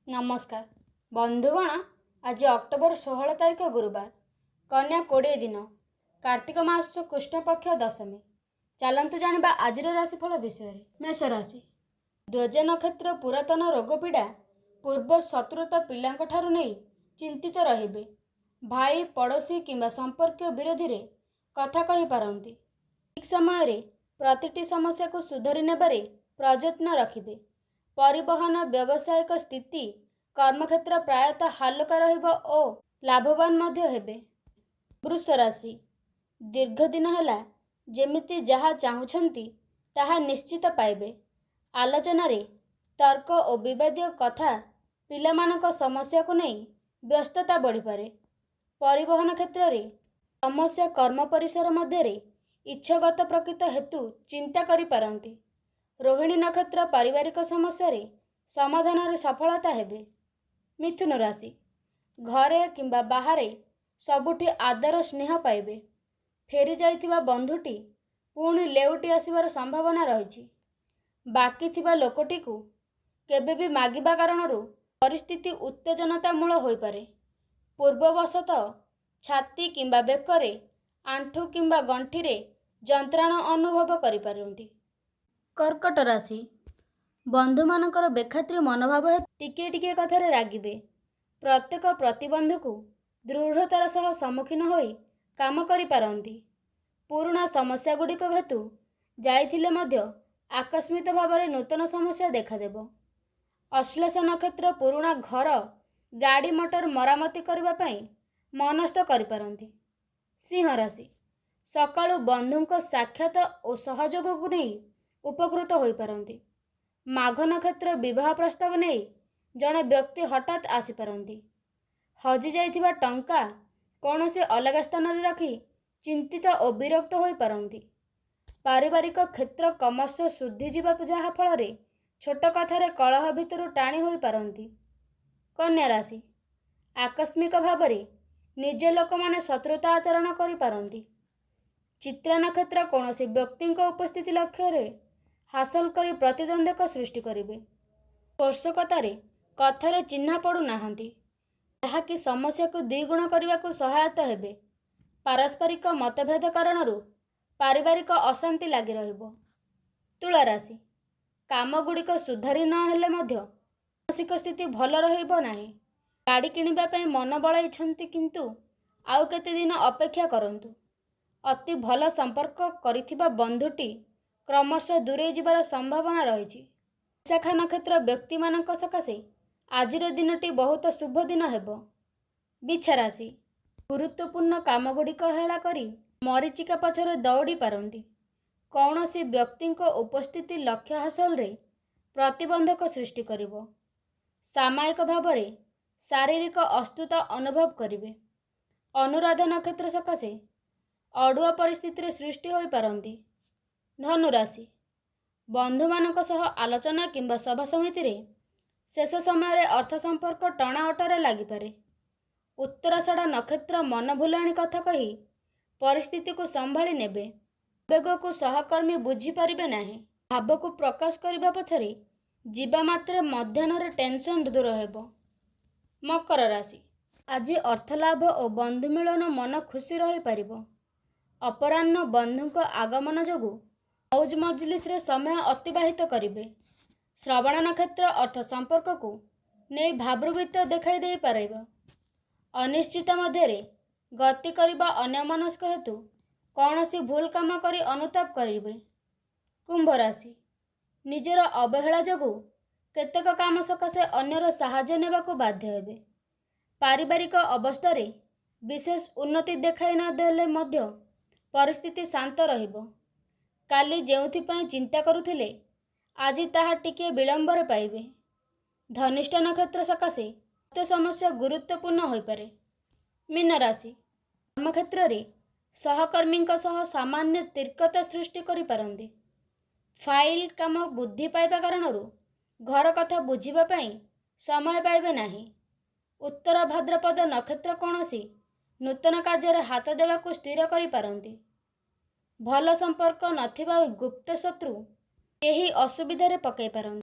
नमस्कार बंधुगण। आज अक्टोबर 16 तारीख गुरुवार, कन्या 20 दिन, कार्तिक मास कृष्ण पक्ष दशमी। चलतु जानिबा आजिर राशिफल विषय। मेष राशि, ध्वज नक्षत्र पुरातन रोगपीड़ा पूर्व शत्रुता पिलांक ठारू नहीं चिंतित रहिबे। भाई पड़ोशी किंबा संपर्क विरोधी रे कथा कहि पारंती। ठीक समय रे प्रतिटी समस्या को सुधारी नेबारे प्रयत्न रखिबे। परिवहन व्यावसायिक स्थिति कर्मक्षेत्र प्रायतः हालुका रहिबो ओ लाभवान मध्य हेबे। वृष राशि, दीर्घ दिन हैला जेमिति जहा चाहुछंती ताहा निश्चित पाइबे। आलोचना रे तर्क और विवादीय कथा पिलामानक समस्या को नहीं व्यस्तता बढ़ी पारे। परिवहन क्षेत्र रे समस्या कर्म परिसर मध्य रे इच्छागत प्रकृत हेतु चिंता करि पारंती। रोहिणी नक्षत्र पारिवारिक समस्या रे समाधान रे सफलता हेबे। मिथुन राशि, घरे किंबा बाहरे सबुठी आदर स्नेह पाइबे। फेरी जाइथिबा बंधुटी पुणी लेउटी आसिबार संभावना रहिछि। बाकी थिबा लोकटी को केबे भी मागिबा कारणरू परिस्थिति उत्तेजनातामूल होई पारे। पूर्ववशतः छाती किंबा बेकरे आंठू किंबा गंठी रे जंत्रणा अनुभव करि पारंती। कर्कट राशि, बंधु मानकर बेखात्री मनोभाव टिके टिके कथारे रागिबे। प्रत्येक प्रतिबंध को दृढ़तार सह सम्मुखीन होई काम करि पारंती। पुराना समस्या गुड़िक हेतु जाइथिले मध्य आकस्मिक भावरे नूतन समस्या देखा देबो। अश्लेष नक्षत्र पुराना घर गाड़ी मोटर मरामती करबा पई मनस्थ करि पारंती। सिंह राशि, सकाळु बंधुक साक्षात और सहयोग को नहीं उपकृत होई पारंती। माघ नक्षत्र विवाह प्रस्ताव नहीं जड़े व्यक्ति हठात आसी पारंती। हजि जाइथिबा टंका कौनसी अलग स्थान रे रखी चिंतित और विरक्त होई पारंती। पारिवारिक क्षेत्र कमर्ष शुद्धि जीवा जहा फल रे छोट कथारे कलह भितर टाणी होई पारंती। कन्या राशि, आकस्मिक भावरे निज लोक माने शत्रुता आचरण करि पारंती। चित्रा नक्षत्र कौनसी व्यक्ति उपस्थिति लक्ष्य रे हासिल करी प्रतिद्वंद्वक सृष्टि करिवे। पोषकतारे कथारे चिन्ह पड़ू नाहंती जहाँकि समस्या को द्विगुण करने को सहायता हेबे। पारस्परिक मतभेद कारणरू पारिवारिक अशांति लगी रहिबो। तुला राशि, काम गुड़िक सुधारी न हेले मध्य मानसिक स्थिति भल रहिबो नाही। गाड़ी किनिबा पई मन बळाइछंती किंतु आउ केते दिन अपेक्षा करंतु। अति भल संपर्क करिथिबा बंधुटी क्रमशः दूरे जीवार संभावना रही। शाखा नक्षत्र व्यक्ति मानक सकाशे आजिर दिनटी बहुत शुभ दिन हेबो। बिछा राशि, गुरुत्वपूर्ण काम गुड़िक हेला करी मरीचिका पछरे दौड़ी पारंती। कौनसी व्यक्ति उपस्थिति लक्ष्य हासिल रे प्रतिबंधक सृष्टि करिवो। सामयिक भावरे शारीरिक अस्वस्थता अनुभव करिवे। अनुराधा नक्षत्र सकाशे अड़ुआ परिस्थिति सृष्टि होई पारंती। धनु राशि, बंधु मानक सह आलोचना किंबा सभा समिति रे शेष समय अर्थ संपर्क टणा अटरे लगी पारे। उत्तराषाढ़ नक्षत्र मन भुलाणी कथा कही परिस्थिति को संभाली नेबे। बेग को सहकर्मी बुझी पारिबे नाही। भाव को प्रकाश करबा पछरे जीवा मात्रे मध्याह्न रे टेंशन दूर हेबो। मकर राशि, आज अर्थ लाभ और बंधु मिलन मन खुशी रही पारिबो। अपराह्न बंधुक आगमन जोगु मौज मजलिस रे समय अतिबाहित करिवे। श्रवण नक्षत्र अर्थ संपर्क को नहीं भावृवृत्त देखाई दे पारिबो। अनिश्चित मध्य गति करिबा अन्यमनस्क हेतु कौनसी भूल काम करी अनुताप करिवे। कुंभ राशि, निजर अवहेला जोगु केतेक काम सकाशे अन्यर साहाय्य नेबाको बाध्य हेबे। पारिवारिक अवस्था रे विशेष उन्नति देखाई न देले मध्य परिस्थिति शांत रहिबो। काली जेउथिपाई चिंता करुथिले आज ताहा टिके विलंबर पाइबे। धनिष्ठ नक्षत्र सकाशे तो समस्या गुरुत्वपूर्ण होई पारे। मीन राशि, कर्म क्षेत्र रे सहकर्मी सह सामान्य तीर्कता सृष्टि करि पारंती। फाइल काम बुद्धि पाइबा कारणरू घर कथा बुझिबा पई समय पाइबे नाही। उत्तर भाद्रपद नक्षत्र कौनसी नूतन कार्य हाथ देवा को स्थिर करि पारंती। भल संपर्क नथिबा गुप्त शत्रु यही असुविधा रे पकई पारंती।